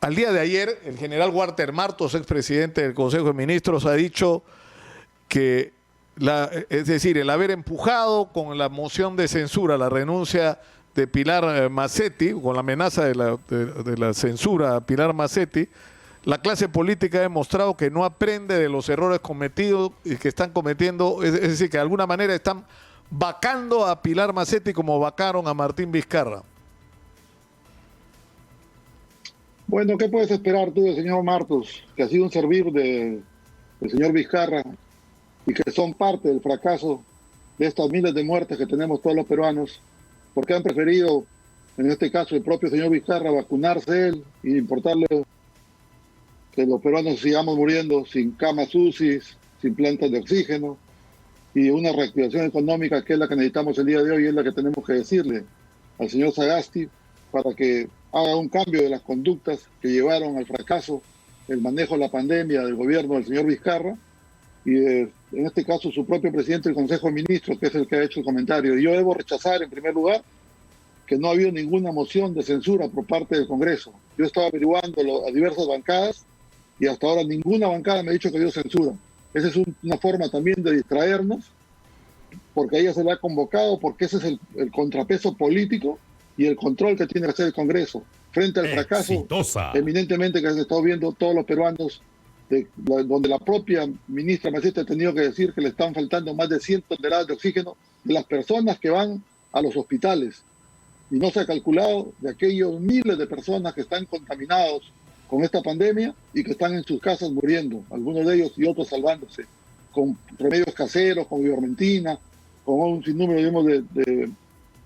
al día de ayer, el general Walter Martos, expresidente del Consejo de Ministros, ha dicho que, es decir, el haber empujado con la moción de censura la renuncia de Pilar Mazzetti, con la amenaza de la censura a Pilar Mazzetti, la clase política ha demostrado que no aprende de los errores cometidos y que están cometiendo, es decir, que de alguna manera están vacando a Pilar Mazzetti como vacaron a Martín Vizcarra. Bueno, ¿qué puedes esperar tú del señor Martos, que ha sido un servir del señor Vizcarra y que son parte del fracaso de estas miles de muertes que tenemos todos los peruanos? Porque han preferido, en este caso el propio señor Vizcarra, vacunarse él y importarle que los peruanos sigamos muriendo sin camas UCI, sin plantas de oxígeno y una reactivación económica que es la que necesitamos el día de hoy y es la que tenemos que decirle al señor Sagasti para que haga un cambio de las conductas que llevaron al fracaso el manejo de la pandemia del gobierno del señor Vizcarra y en este caso su propio presidente del Consejo de Ministros, que es el que ha hecho el comentario. Y yo debo rechazar en primer lugar que no ha habido ninguna moción de censura por parte del Congreso. Yo estaba averiguando a diversas bancadas y hasta ahora ninguna bancada me ha dicho que dio censura. Esa es una forma también de distraernos, porque a ella se le ha convocado, porque ese es el contrapeso político y el control que tiene que hacer el Congreso frente al fracaso eminentemente que se está viendo todos los peruanos, donde la propia ministra Mazzetti ha tenido que decir que le están faltando más de 100 toneladas de oxígeno de las personas que van a los hospitales. Y no se ha calculado de aquellos miles de personas que están contaminados con esta pandemia y que están en sus casas muriendo, algunos de ellos y otros salvándose, con remedios caseros, con ivermectina, con un sinnúmero, digamos,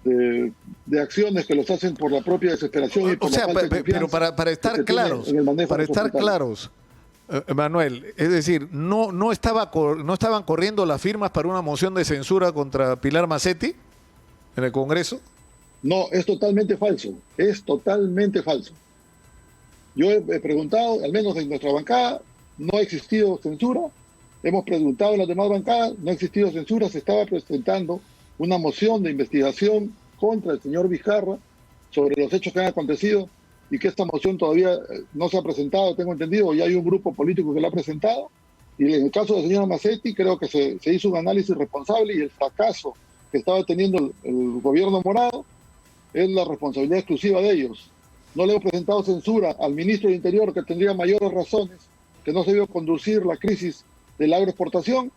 de acciones que los hacen por la propia desesperación y por la falta de confianza. Pero para estar claros, Manuel, es decir, no estaban corriendo las firmas para una moción de censura contra Pilar Mazzetti en el Congreso. No, es totalmente falso, es totalmente falso. Yo he preguntado, al menos en nuestra bancada, no ha existido censura. Hemos preguntado en las demás bancadas, no ha existido censura. Se estaba presentando una moción de investigación contra el señor Vizcarra sobre los hechos que han acontecido y que esta moción todavía no se ha presentado, tengo entendido, ya hay un grupo político que la ha presentado. Y en el caso de la señora Mazzetti, creo que se hizo un análisis responsable y el fracaso que estaba teniendo el gobierno morado es la responsabilidad exclusiva de ellos. No le hemos presentado censura al ministro del Interior, que tendría mayores razones, que no se vio conducir la crisis de la agroexportación,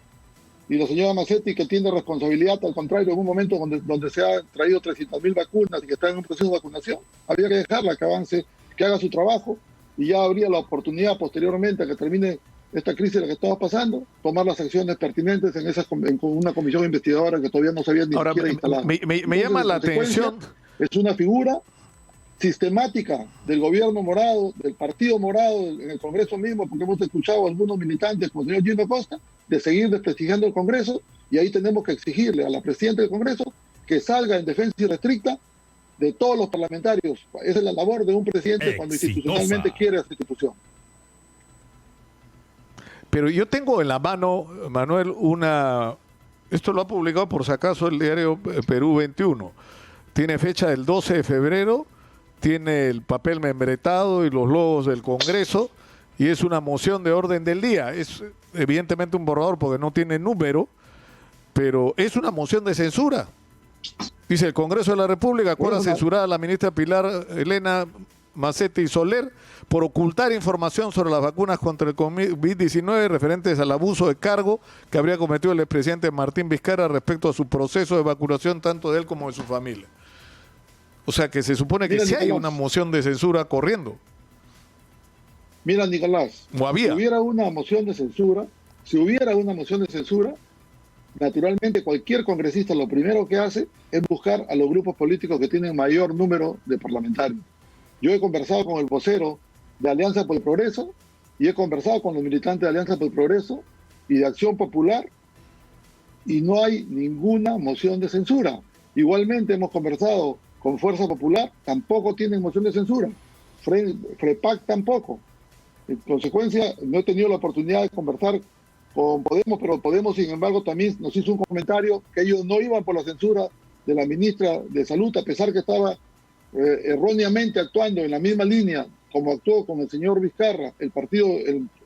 y la señora Mazzetti, que tiene responsabilidad, al contrario, en un momento donde se ha traído 300.000 vacunas y que está en un proceso de vacunación, había que dejarla que avance, que haga su trabajo, y ya habría la oportunidad posteriormente a que termine esta crisis en la que estamos pasando, tomar las acciones pertinentes en una comisión investigadora que todavía no se había ni siquiera instalado. Me llama la atención. Es una figura sistemática del gobierno morado, del partido morado en el Congreso mismo, porque hemos escuchado a algunos militantes como el señor Gino Costa, de seguir desprestigiando el Congreso, y ahí tenemos que exigirle a la presidenta del Congreso que salga en defensa irrestricta de todos los parlamentarios. Esa es la labor de un presidente cuando institucionalmente quiere esa institución. Pero yo tengo en la mano, Manuel, esto lo ha publicado por si acaso el diario Perú 21, tiene fecha del 12 de febrero, tiene el papel membretado y los logos del Congreso, y es una moción de orden del día. Es evidentemente un borrador porque no tiene número, pero es una moción de censura. Dice: el Congreso de la República acuerda censurar a la ministra Pilar Elena Mazzetti Soler por ocultar información sobre las vacunas contra el COVID-19 referentes al abuso de cargo que habría cometido el expresidente Martín Vizcarra respecto a su proceso de vacunación, tanto de él como de su familia. O sea que se supone que sí hay una moción de censura corriendo. Mira, Nicolás, ¿O había? si hubiera una moción de censura, naturalmente cualquier congresista lo primero que hace es buscar a los grupos políticos que tienen mayor número de parlamentarios. Yo he conversado con el vocero de Alianza por el Progreso y he conversado con los militantes de Alianza por el Progreso y de Acción Popular y no hay ninguna moción de censura. Igualmente hemos conversado con Fuerza Popular, tampoco tienen moción de censura. FREPAC tampoco. En consecuencia, no he tenido la oportunidad de conversar con Podemos, pero Podemos, sin embargo, también nos hizo un comentario que ellos no iban por la censura de la ministra de Salud, a pesar que estaba erróneamente actuando en la misma línea como actuó con el señor Vizcarra, el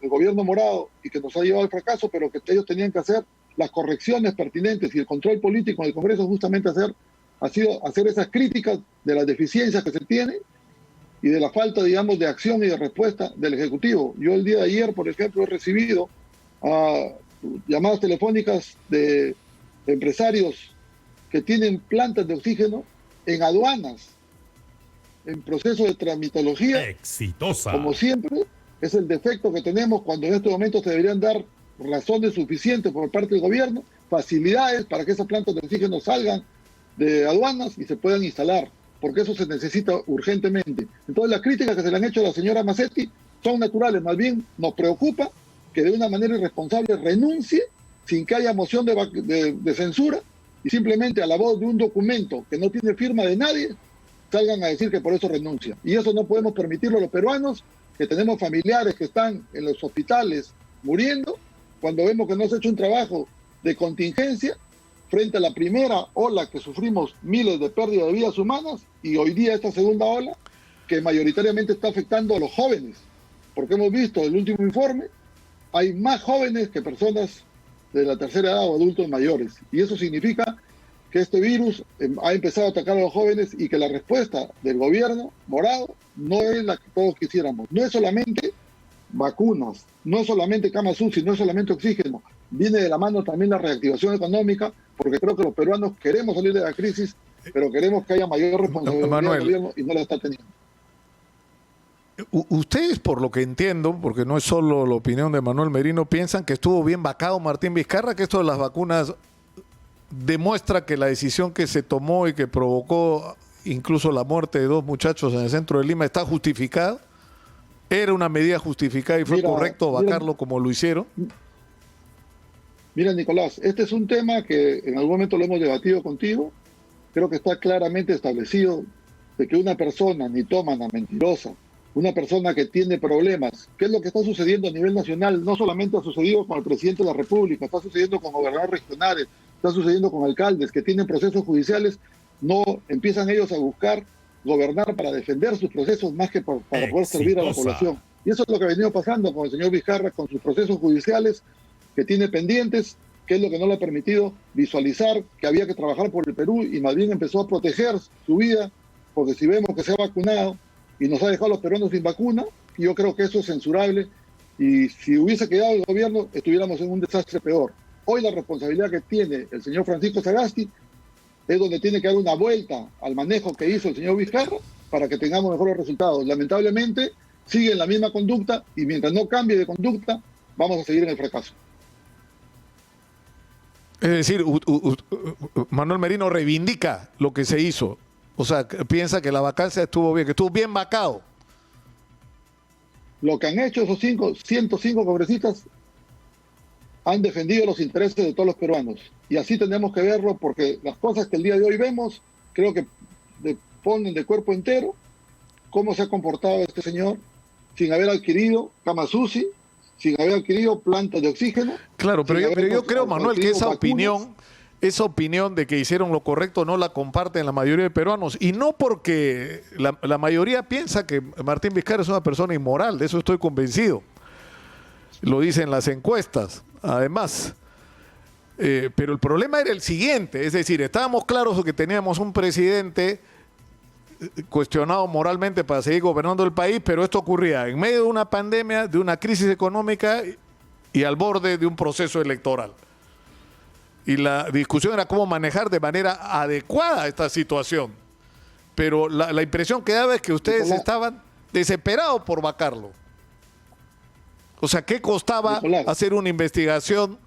gobierno morado, y que nos ha llevado al fracaso, pero que ellos tenían que hacer las correcciones pertinentes y el control político en el Congreso justamente ha sido hacer esas críticas de las deficiencias que se tienen y de la falta, digamos, de acción y de respuesta del Ejecutivo. Yo el día de ayer, por ejemplo, he recibido llamadas telefónicas de empresarios que tienen plantas de oxígeno en aduanas, en proceso de tramitología. Exitosa. Como siempre, es el defecto que tenemos cuando en estos momentos se deberían dar razones suficientes por parte del gobierno, facilidades para que esas plantas de oxígeno salgan de aduanas y se puedan instalar, porque eso se necesita urgentemente. Entonces las críticas que se le han hecho a la señora Macetti son naturales, más bien nos preocupa que de una manera irresponsable renuncie sin que haya moción de censura y simplemente a la voz de un documento que no tiene firma de nadie salgan a decir que por eso renuncia. Y eso no podemos permitirlo los peruanos, que tenemos familiares que están en los hospitales muriendo, cuando vemos que no se ha hecho un trabajo de contingencia frente a la primera ola que sufrimos miles de pérdidas de vidas humanas y hoy día esta segunda ola que mayoritariamente está afectando a los jóvenes, porque hemos visto el último informe, hay más jóvenes que personas de la tercera edad o adultos mayores, y eso significa que este virus ha empezado a atacar a los jóvenes y que la respuesta del gobierno morado no es la que todos quisiéramos. No es solamente vacunas, no es solamente camas UCI, no es solamente oxígeno. Viene de la mano también la reactivación económica, porque creo que los peruanos queremos salir de la crisis, pero queremos que haya mayor responsabilidad del gobierno y no la está teniendo. Ustedes, por lo que entiendo, porque no es solo la opinión de Manuel Merino, piensan que estuvo bien vacado Martín Vizcarra, que esto de las vacunas demuestra que la decisión que se tomó y que provocó incluso la muerte de 2 muchachos en el centro de Lima está justificada. ¿Era una medida justificada y fue correcto vacarlo como lo hicieron? Mira, Nicolás, este es un tema que en algún momento lo hemos debatido contigo. Creo que está claramente establecido de que una persona nitómana, mentirosa, una persona que tiene problemas, ¿qué es lo que está sucediendo a nivel nacional? No solamente ha sucedido con el presidente de la República, está sucediendo con gobernadores regionales, está sucediendo con alcaldes que tienen procesos judiciales, no empiezan ellos a buscar gobernar para defender sus procesos más que para poder servir a la población. Y eso es lo que ha venido pasando con el señor Vizcarra, con sus procesos judiciales que tiene pendientes, que es lo que no le ha permitido visualizar que había que trabajar por el Perú y más bien empezó a proteger su vida, porque si vemos que se ha vacunado y nos ha dejado a los peruanos sin vacuna, yo creo que eso es censurable y si hubiese quedado el gobierno estuviéramos en un desastre peor. Hoy la responsabilidad que tiene el señor Francisco Sagasti es donde tiene que dar una vuelta al manejo que hizo el señor Vizcarra para que tengamos mejores resultados. Lamentablemente sigue en la misma conducta y mientras no cambie de conducta vamos a seguir en el fracaso. Es decir, Manuel Merino reivindica lo que se hizo. O sea, piensa que la vacancia estuvo bien, que estuvo bien vacado. Lo que han hecho esos 105 congresistas han defendido los intereses de todos los peruanos. Y así tenemos que verlo porque las cosas que el día de hoy vemos, creo que ponen de cuerpo entero cómo se ha comportado este señor sin haber adquirido camas UCI, sin haber adquirido plantas de oxígeno. Claro, pero yo creo, Manuel, que esa opinión de que hicieron lo correcto no la comparten la mayoría de peruanos. Y no porque la mayoría piensa que Martín Vizcarra es una persona inmoral, de eso estoy convencido. Lo dicen las encuestas, además. Pero el problema era el siguiente, es decir, estábamos claros de que teníamos un presidente cuestionado moralmente para seguir gobernando el país, pero esto ocurría en medio de una pandemia, de una crisis económica y al borde de un proceso electoral. Y la discusión era cómo manejar de manera adecuada esta situación. Pero la impresión que daba es que ustedes estaban desesperados por vacarlo. O sea, ¿qué costaba hacer una investigación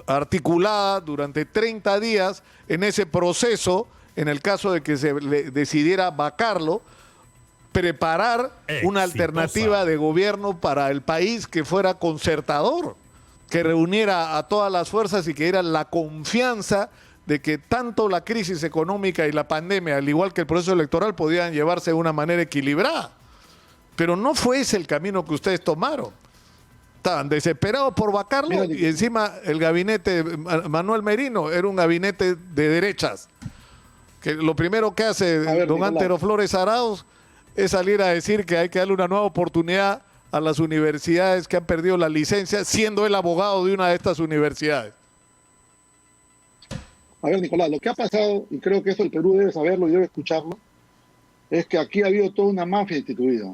articulada durante 30 días en ese proceso, en el caso de que se decidiera vacarlo, preparar una alternativa de gobierno para el país que fuera concertador, que reuniera a todas las fuerzas y que diera la confianza de que tanto la crisis económica y la pandemia, al igual que el proceso electoral, podían llevarse de una manera equilibrada? Pero no fue ese el camino que ustedes tomaron. Estaban desesperados por vacarlo y encima el gabinete de Manuel Merino era un gabinete de derechas. Que lo primero que hace don Antero Flores Arauz es salir a decir que hay que darle una nueva oportunidad a las universidades que han perdido la licencia, siendo el abogado de una de estas universidades. A ver, Nicolás, lo que ha pasado, y creo que eso el Perú debe saberlo y debe escucharlo, es que aquí ha habido toda una mafia instituida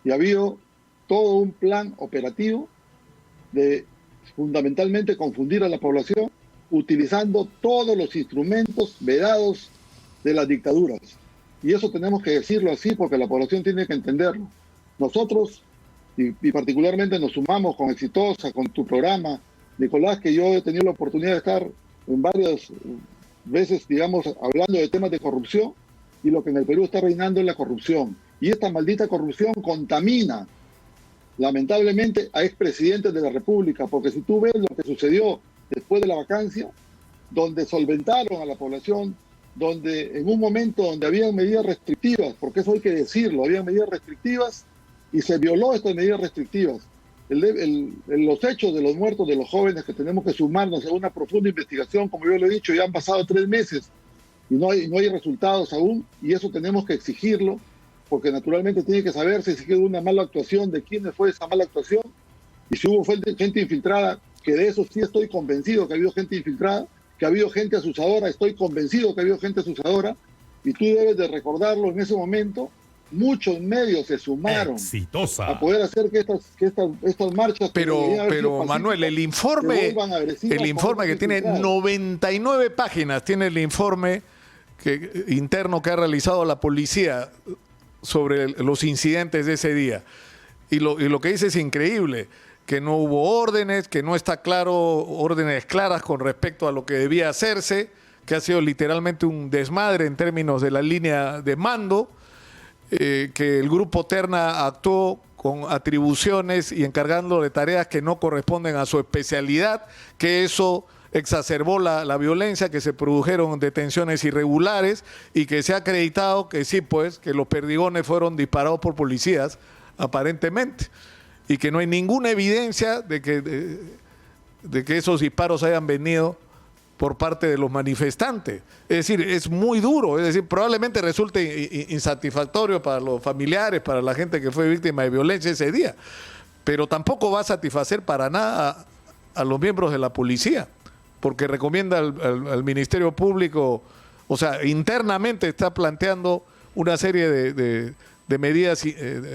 y ha habido todo un plan operativo de fundamentalmente confundir a la población utilizando todos los instrumentos vedados de las dictaduras. Y eso tenemos que decirlo así porque la población tiene que entenderlo. Nosotros, y particularmente nos sumamos con Exitosa, con tu programa, Nicolás, que yo he tenido la oportunidad de estar en varias veces, digamos, hablando de temas de corrupción, y lo que en el Perú está reinando es la corrupción. Y esta maldita corrupción contamina, lamentablemente, a expresidentes de la República, porque si tú ves lo que sucedió después de la vacancia, donde solventaron a la población, donde en un momento donde había medidas restrictivas, porque eso hay que decirlo, había medidas restrictivas y se violó estas medidas restrictivas. Los hechos de los muertos de los jóvenes, que tenemos que sumarnos a una profunda investigación, como yo lo he dicho, ya han pasado 3 meses y no hay resultados aún, y eso tenemos que exigirlo, porque naturalmente tiene que saberse si hubo una mala actuación, de quién fue esa mala actuación, y si hubo gente infiltrada, que de eso sí estoy convencido que ha habido gente infiltrada, que ha habido gente asusadora, estoy convencido que ha habido gente asusadora, y tú debes de recordarlo. En ese momento muchos medios se sumaron a poder hacer que estas marchas... Pero Manuel, el informe que tiene 99 páginas, tiene el informe interno que ha realizado la policía sobre los incidentes de ese día. Y lo que dice es increíble, que no hubo órdenes, que no está claro, órdenes claras con respecto a lo que debía hacerse, que ha sido literalmente un desmadre en términos de la línea de mando, que el grupo Terna actuó con atribuciones y encargando de tareas que no corresponden a su especialidad, que eso exacerbó la violencia, que se produjeron detenciones irregulares y que se ha acreditado que sí, pues, que los perdigones fueron disparados por policías, aparentemente, y que no hay ninguna evidencia de que esos disparos hayan venido por parte de los manifestantes. Es decir, es muy duro, es decir, probablemente resulte insatisfactorio para los familiares, para la gente que fue víctima de violencia ese día, pero tampoco va a satisfacer para nada a los miembros de la policía, porque recomienda al Ministerio Público, o sea, internamente está planteando una serie de medidas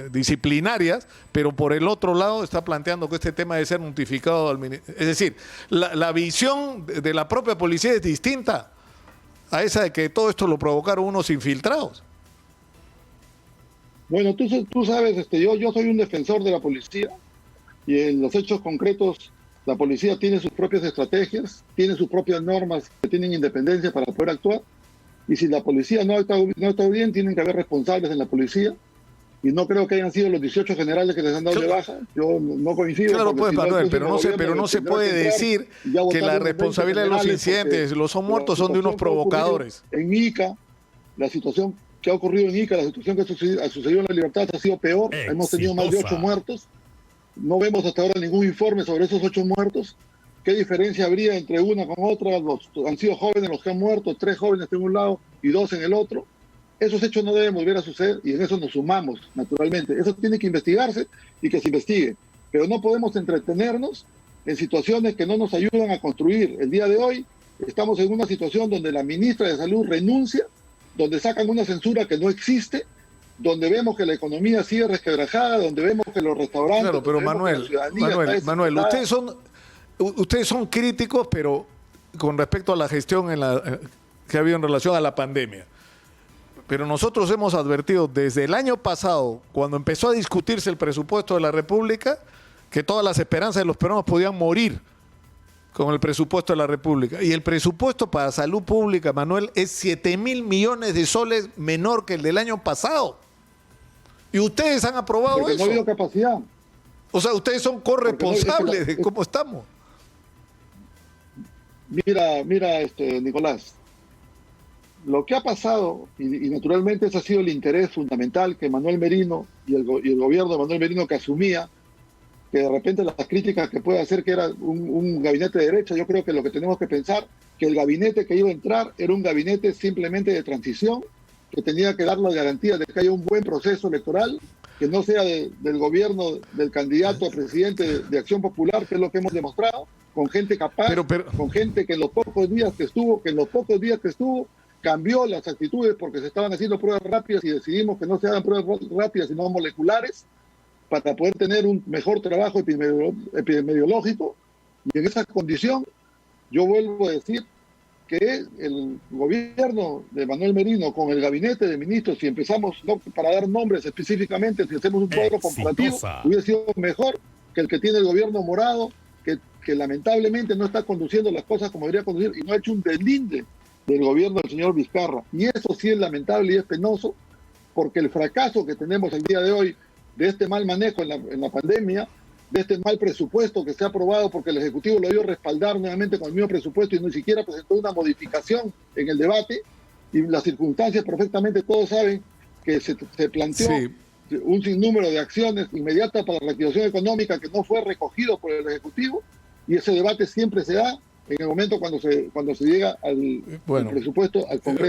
disciplinarias, pero por el otro lado está planteando que este tema debe ser notificado al ministerio. Es decir, la visión de la propia policía es distinta a esa de que todo esto lo provocaron unos infiltrados. Bueno, tú sabes, yo soy un defensor de la policía, y en los hechos concretos la policía tiene sus propias estrategias, tiene sus propias normas que tienen independencia para poder actuar, y si la policía no ha estado bien, tienen que haber responsables en la policía, y no creo que hayan sido los 18 generales que les han dado de baja. Yo no coincido. Claro, pues, Manuel, pero no se puede decir que la responsabilidad de los incidentes, los son muertos, son de unos provocadores. En Ica, la situación que ha ocurrido en Ica, la situación que ha sucedido en La Libertad ha sido peor. Hemos tenido más de 8 muertos. No vemos hasta ahora ningún informe sobre esos 8 muertos. ¿Qué diferencia habría entre una con otra? Han sido jóvenes los que han muerto, 3 jóvenes en un lado y 2 en el otro. Esos hechos no deben volver a suceder, y en eso nos sumamos, naturalmente. Eso tiene que investigarse y que se investigue. Pero no podemos entretenernos en situaciones que no nos ayudan a construir. El día de hoy estamos en una situación donde la ministra de Salud renuncia, donde sacan una censura que no existe, donde vemos que la economía sigue resquebrajada, donde vemos que los restaurantes... Claro, pero Manuel, ustedes son críticos, pero con respecto a la gestión que ha habido en relación a la pandemia. Pero nosotros hemos advertido desde el año pasado, cuando empezó a discutirse el presupuesto de la República, que todas las esperanzas de los peruanos podían morir con el presupuesto de la República. Y el presupuesto para salud pública, Manuel, es 7.000 millones de soles menor que el del año pasado. Y ustedes han aprobado porque eso. No ha habido capacidad. O sea, ustedes son corresponsables de cómo estamos. Mira, Nicolás, lo que ha pasado, y naturalmente ese ha sido el interés fundamental que Manuel Merino y el gobierno de Manuel Merino, que asumía que de repente las críticas que puede hacer que era un gabinete de derecha, yo creo que lo que tenemos que pensar, que el gabinete que iba a entrar era un gabinete simplemente de transición, que tenía que dar la garantía de que haya un buen proceso electoral, que no sea del gobierno del candidato a presidente de Acción Popular, que es lo que hemos demostrado, con gente capaz, con gente que en los pocos días que estuvo, cambió las actitudes porque se estaban haciendo pruebas rápidas y decidimos que no se hagan pruebas rápidas sino moleculares para poder tener un mejor trabajo epidemiológico. Y en esa condición, yo vuelvo a decir que el gobierno de Manuel Merino con el gabinete de ministros, si empezamos, no para dar nombres específicamente, si hacemos un cuadro comparativo, hubiera sido mejor que el que tiene el gobierno morado, que lamentablemente no está conduciendo las cosas como debería conducir y no ha hecho un deslinde del gobierno del señor Vizcarra. Y eso sí es lamentable y es penoso, porque el fracaso que tenemos el día de hoy de este mal manejo en la pandemia, de este mal presupuesto que se ha aprobado porque el Ejecutivo lo dio a respaldar nuevamente con el mismo presupuesto y ni siquiera presentó una modificación en el debate, y las circunstancias perfectamente todos saben que se planteó un sinnúmero de acciones inmediatas para la reactivación económica que no fue recogido por el Ejecutivo, y ese debate siempre se da en el momento cuando se llega al presupuesto al Congreso.